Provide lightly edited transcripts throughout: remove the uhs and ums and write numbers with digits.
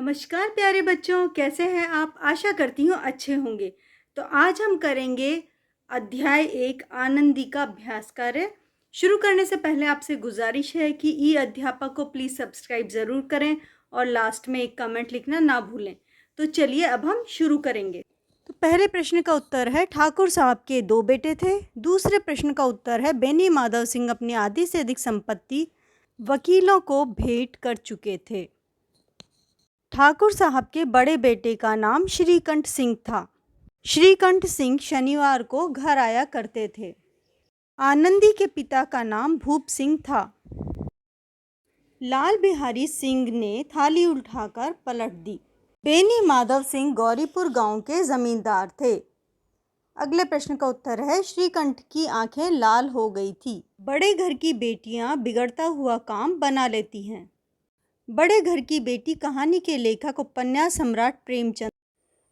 नमस्कार प्यारे बच्चों, कैसे हैं आप? आशा करती हूँ अच्छे होंगे। तो आज हम करेंगे अध्याय 1 आनंदी का अभ्यास कार्य। शुरू करने से पहले आपसे गुजारिश है कि ई अध्यापक को प्लीज़ सब्सक्राइब ज़रूर करें और लास्ट में एक कमेंट लिखना ना भूलें। तो चलिए अब हम शुरू करेंगे। तो पहले प्रश्न का उत्तर है ठाकुर साहब के 2 बेटे थे। दूसरे प्रश्न का उत्तर है बेनी माधव सिंह अपनी आधी से अधिक संपत्ति वकीलों को भेंट कर चुके थे। ठाकुर साहब के बड़े बेटे का नाम श्रीकंठ सिंह था। श्रीकंठ सिंह शनिवार को घर आया करते थे। आनंदी के पिता का नाम भूप सिंह था। लाल बिहारी सिंह ने थाली उठाकर पलट दी। बेनी माधव सिंह गौरीपुर गांव के जमींदार थे। अगले प्रश्न का उत्तर है श्रीकंठ की आंखें लाल हो गई थी। बड़े घर की बेटियां बिगड़ता हुआ काम बना लेती हैं। बड़े घर की बेटी कहानी के लेखक उपन्यास सम्राट प्रेमचंद।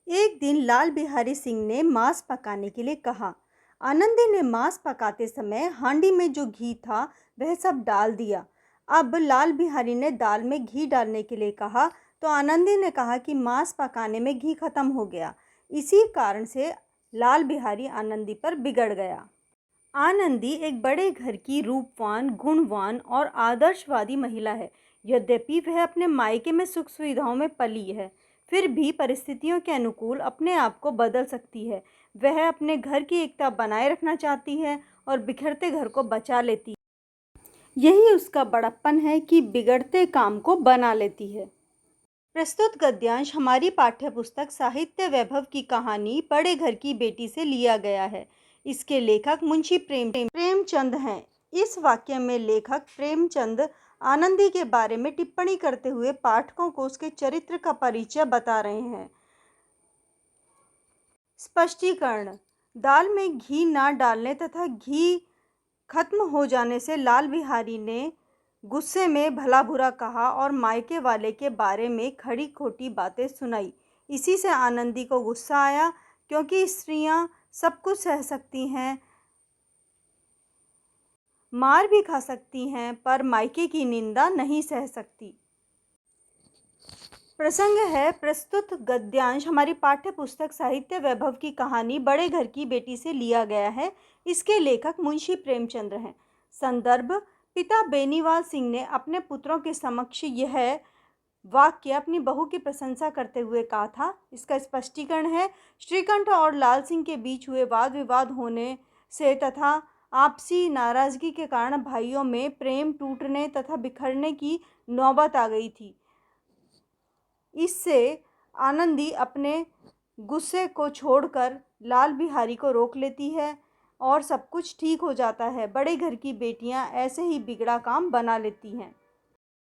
एक दिन लाल बिहारी सिंह ने मांस पकाने के लिए कहा। आनंदी ने मांस पकाते समय हांडी में जो घी था वह सब डाल दिया। अब लाल बिहारी ने दाल में घी डालने के लिए कहा तो आनंदी ने कहा कि मांस पकाने में घी खत्म हो गया। इसी कारण से लाल बिहारी आनंदी पर बिगड़ गया। आनंदी एक बड़े घर की रूपवान, गुणवान और आदर्शवादी महिला है। यद्यपि वह अपने मायके में सुख सुविधाओं में पली है, फिर भी परिस्थितियों के अनुकूल अपने आप को बदल सकती है। वह अपने घर की एकता बनाए रखना चाहती है और बिखरते घर को बचा लेती है। यही उसका बड़प्पन है कि बिगड़ते काम को बना लेती है। प्रस्तुत गद्यांश हमारी पाठ्यपुस्तक साहित्य वैभव की कहानी बड़े घर की बेटी से लिया गया है। इसके लेखक मुंशी प्रेमचंद हैं। इस वाक्य में लेखक प्रेमचंद आनंदी के बारे में टिप्पणी करते हुए पाठकों को उसके चरित्र का परिचय बता रहे हैं। स्पष्टीकरण। दाल में घी ना डालने तथा घी खत्म हो जाने से लाल बिहारी ने गुस्से में भला बुरा कहा और मायके वाले के बारे में खड़ी खोटी बातें सुनाई। इसी से आनंदी को गुस्सा आया, क्योंकि स्त्रियां सब कुछ सह सकती हैं, मार भी खा सकती हैं, पर मायके की निंदा नहीं सह सकती। प्रसंग है प्रस्तुत गद्यांश हमारी पाठ्यपुस्तक साहित्य वैभव की कहानी बड़े घर की बेटी से लिया गया है। इसके लेखक मुंशी प्रेमचंद हैं। संदर्भ। पिता बेनीवाल सिंह ने अपने पुत्रों के समक्ष यह वाक्य अपनी बहू की प्रशंसा करते हुए कहा था। इसका स्पष्टीकरण है श्रीकंठ और लाल सिंह के बीच हुए वाद विवाद होने से तथा आपसी नाराजगी के कारण भाइयों में प्रेम टूटने तथा बिखरने की नौबत आ गई थी। इससे आनंदी अपने गुस्से को छोड़कर लाल बिहारी को रोक लेती है और सब कुछ ठीक हो जाता है। बड़े घर की बेटियां ऐसे ही बिगड़ा काम बना लेती हैं।